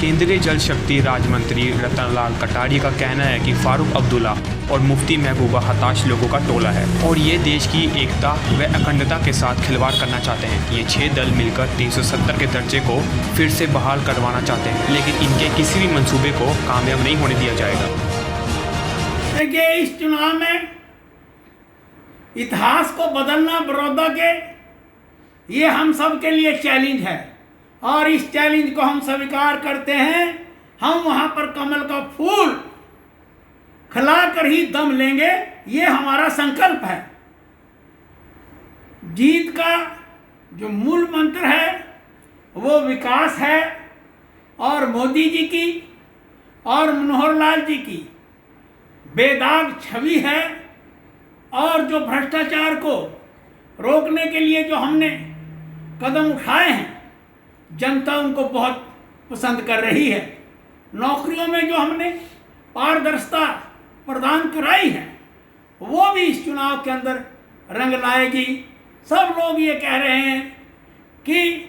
केंद्रीय जल शक्ति राज्य मंत्री रतनलाल कटारिया का कहना है कि फारूक अब्दुल्ला और मुफ्ती महबूबा हताश लोगों का टोला है और ये देश की एकता व अखंडता के साथ खिलवाड़ करना चाहते हैं। ये 6 दल मिलकर 370 के दर्जे को फिर से बहाल करवाना चाहते हैं, लेकिन इनके किसी भी मंसूबे को कामयाब नहीं होने दिया जाएगा। देखिए, इस चुनाव में इतिहास को बदलना बड़ौदा के, ये हम सब के लिए चैलेंज है और इस चैलेंज को हम स्वीकार करते हैं। हम वहां पर कमल का फूल खिलाकर ही दम लेंगे, ये हमारा संकल्प है। जीत का जो मूल मंत्र है वो विकास है और मोदी जी की और मनोहर लाल जी की बेदाग छवि है और जो भ्रष्टाचार को रोकने के लिए जो हमने कदम उठाए हैं, जनता उनको बहुत पसंद कर रही है। नौकरियों में जो हमने पारदर्शिता प्रदान कराई है वो भी इस चुनाव के अंदर रंग लाएगी। सब लोग ये कह रहे हैं कि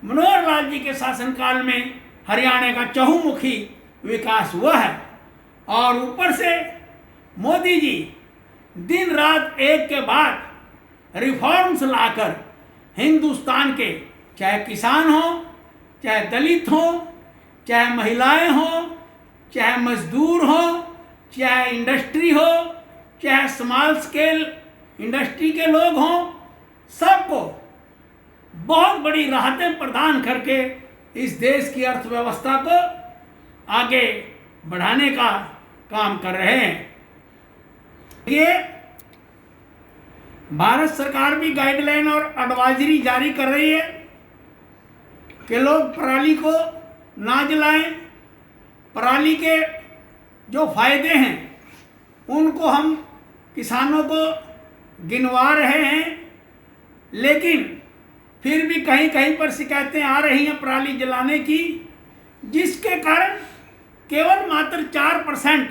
मनोहर लाल जी के शासनकाल में हरियाणा का चहुमुखी विकास हुआ है और ऊपर से मोदी जी दिन रात एक के बाद रिफॉर्म्स लाकर हिंदुस्तान के, चाहे किसान हो, चाहे दलित हो, चाहे महिलाएं हो, चाहे मजदूर हो, चाहे इंडस्ट्री हो, चाहे स्मॉल स्केल इंडस्ट्री के लोग हों, सबको बहुत बड़ी राहतें प्रदान करके इस देश की अर्थव्यवस्था को आगे बढ़ाने का काम कर रहे हैं। ये भारत सरकार भी गाइडलाइन और एडवाइजरी जारी कर रही है कि लोग पराली को ना जलाएं। पराली के जो फायदे हैं उनको हम किसानों को गिनवा रहे हैं, लेकिन फिर भी कहीं कहीं पर शिकायतें आ रही हैं पराली जलाने की, जिसके कारण केवल मात्र 4%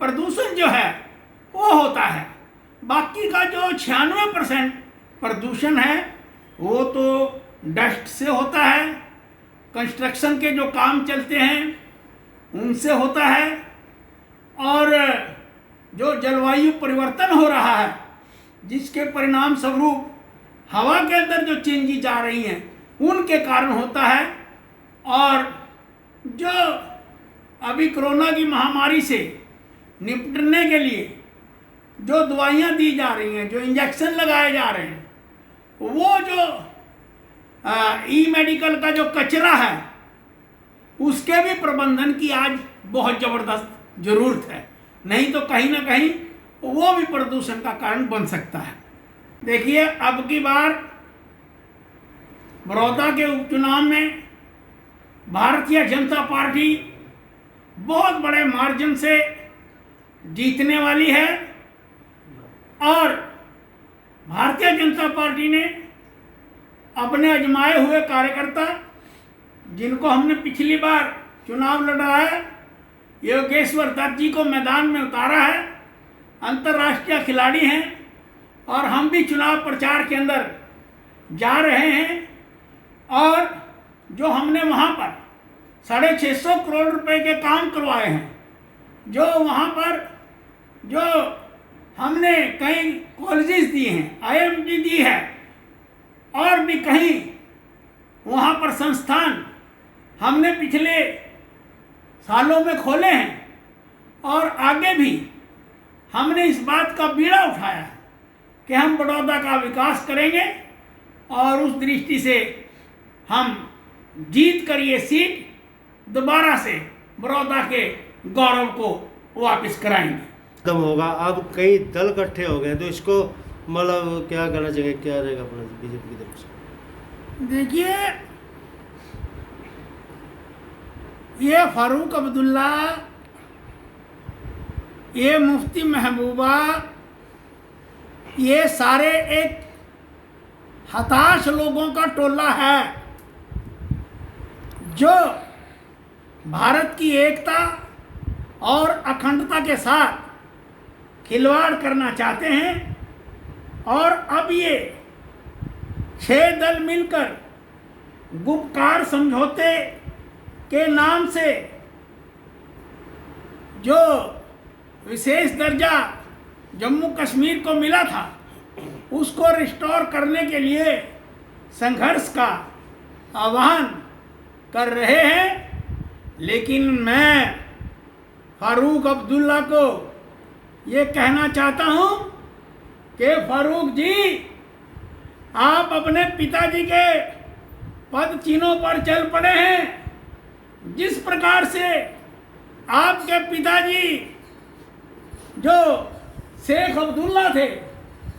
प्रदूषण जो है वो होता है। बाकी का जो 96% प्रदूषण है वो तो डस्ट से होता है, कंस्ट्रक्शन के जो काम चलते हैं उनसे होता है और जो जलवायु परिवर्तन हो रहा है जिसके परिणाम स्वरूप हवा के अंदर जो चेंजेस आ रही हैं उनके कारण होता है। और जो अभी कोरोना की महामारी से निपटने के लिए जो दवाइयाँ दी जा रही हैं, जो इंजेक्शन लगाए जा रहे हैं, वो जो ई मेडिकल का जो कचरा है उसके भी प्रबंधन की आज बहुत ज़बरदस्त ज़रूरत है, नहीं तो कहीं ना कहीं वो भी प्रदूषण का कारण बन सकता है। देखिए, अब की बार बड़ौदा के उपचुनाव में भारतीय जनता पार्टी बहुत बड़े मार्जिन से जीतने वाली है और भारतीय जनता पार्टी ने अपने आजमाए हुए कार्यकर्ता, जिनको हमने पिछली बार चुनाव लड़ाया, योगेश्वर दत्त जी को मैदान में उतारा है, अंतर्राष्ट्रीय खिलाड़ी हैं और हम भी चुनाव प्रचार के अंदर जा रहे हैं। और जो हमने वहाँ पर 650 करोड़ रुपए के काम करवाए हैं, जो वहाँ पर जो हमने कई कॉलेजेस दिए हैं, IIMT दी है और भी कहीं वहाँ पर संस्थान हमने पिछले सालों में खोले हैं और आगे भी हमने इस बात का बीड़ा उठाया है कि हम बड़ौदा का विकास करेंगे और उस दृष्टि से हम जीत कर ये सीट दोबारा से बड़ौदा के गौरव को वापस कराएंगे। खत्म होगा, अब कई दल इकट्ठे हो गए, तो इसको मतलब क्या करना चाहिए, क्या रहेगा अपना बीजेपी की तरफ से? देखिए, ये फारूक अब्दुल्ला, ये मुफ्ती महबूबा, ये सारे एक हताश लोगों का टोला है जो भारत की एकता और अखंडता के साथ खिलवाड़ करना चाहते हैं। और अब ये 6 दल मिलकर गुपकार समझौते के नाम से जो विशेष दर्जा जम्मू कश्मीर को मिला था उसको रिस्टोर करने के लिए संघर्ष का आह्वान कर रहे हैं। लेकिन मैं फारूक अब्दुल्ला को ये कहना चाहता हूँ कि फारूक जी, आप अपने पिताजी के पद चिन्हों पर चल पड़े हैं। जिस प्रकार से आपके पिताजी जो शेख अब्दुल्ला थे,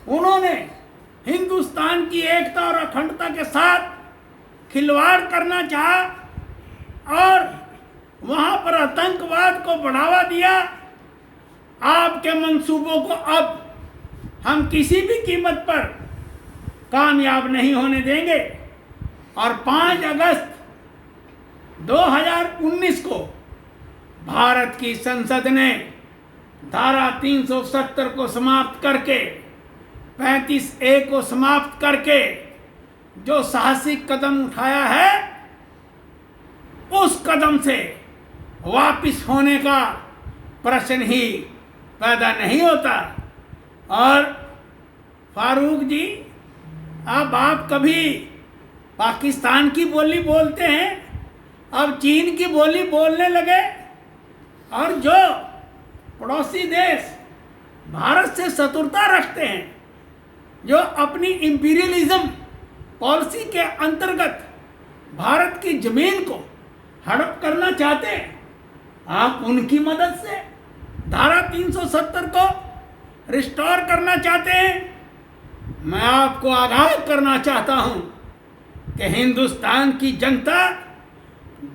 उन्होंने हिंदुस्तान की एकता और अखंडता के साथ खिलवाड़ करना चाहा और वहाँ पर आतंकवाद को बढ़ावा दिया। आपके मंसूबों को अब हम किसी भी कीमत पर कामयाब नहीं होने देंगे। और 5 अगस्त 2019 को भारत की संसद ने धारा 370 को समाप्त करके 35A को समाप्त करके जो साहसिक कदम उठाया है, उस कदम से वापिस होने का प्रश्न ही पैदा नहीं होता। और फारूक जी, अब आप कभी पाकिस्तान की बोली बोलते हैं, अब चीन की बोली बोलने लगे, और जो पड़ोसी देश भारत से शत्रुता रखते हैं, जो अपनी इंपीरियलिज्म पॉलिसी के अंतर्गत भारत की जमीन को हड़प करना चाहते हैं, आप उनकी मदद से धारा 370 को रिस्टोर करना चाहते हैं। मैं आपको आगाह करना चाहता हूं कि हिंदुस्तान की जनता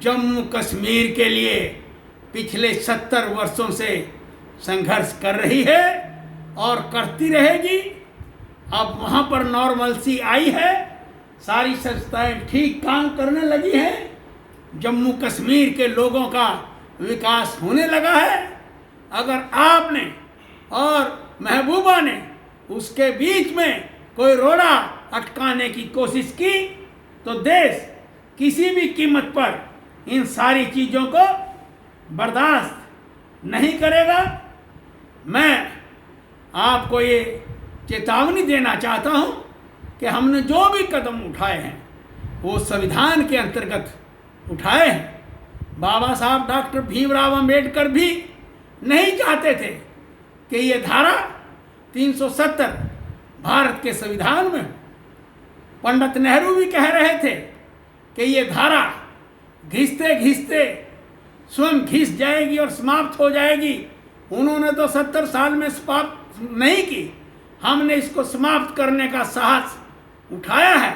जम्मू कश्मीर के लिए पिछले 70 वर्षों से संघर्ष कर रही है और करती रहेगी। अब वहाँ पर नॉर्मलसी आई है, सारी संस्थाएं ठीक काम करने लगी हैं, जम्मू कश्मीर के लोगों का विकास होने लगा है। अगर आपने और महबूबा ने उसके बीच में कोई रोड़ा अटकाने की कोशिश की तो देश किसी भी कीमत पर इन सारी चीज़ों को बर्दाश्त नहीं करेगा। मैं आपको ये चेतावनी देना चाहता हूँ कि हमने जो भी कदम उठाए हैं वो संविधान के अंतर्गत उठाए हैं। बाबा साहब डॉक्टर भीमराव अंबेडकर भी नहीं चाहते थे कि ये धारा 370 भारत के संविधान में हो। पंडित नेहरू भी कह रहे थे कि ये धारा घिसते घिसते स्वयं घिस जाएगी और समाप्त हो जाएगी। उन्होंने तो 70 साल में समाप्त नहीं की, हमने इसको समाप्त करने का साहस उठाया है।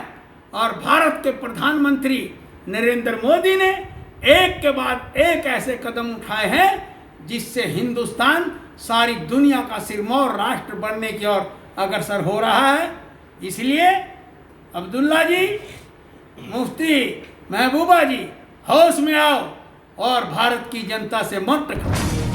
और भारत के प्रधानमंत्री नरेंद्र मोदी ने एक के बाद एक ऐसे कदम उठाए हैं जिससे हिंदुस्तान सारी दुनिया का सिरमौर राष्ट्र बनने की ओर अग्रसर हो रहा है। इसलिए अब्दुल्ला जी, मुफ्ती महबूबा जी, होश में आओ और भारत की जनता से मत टकराओ।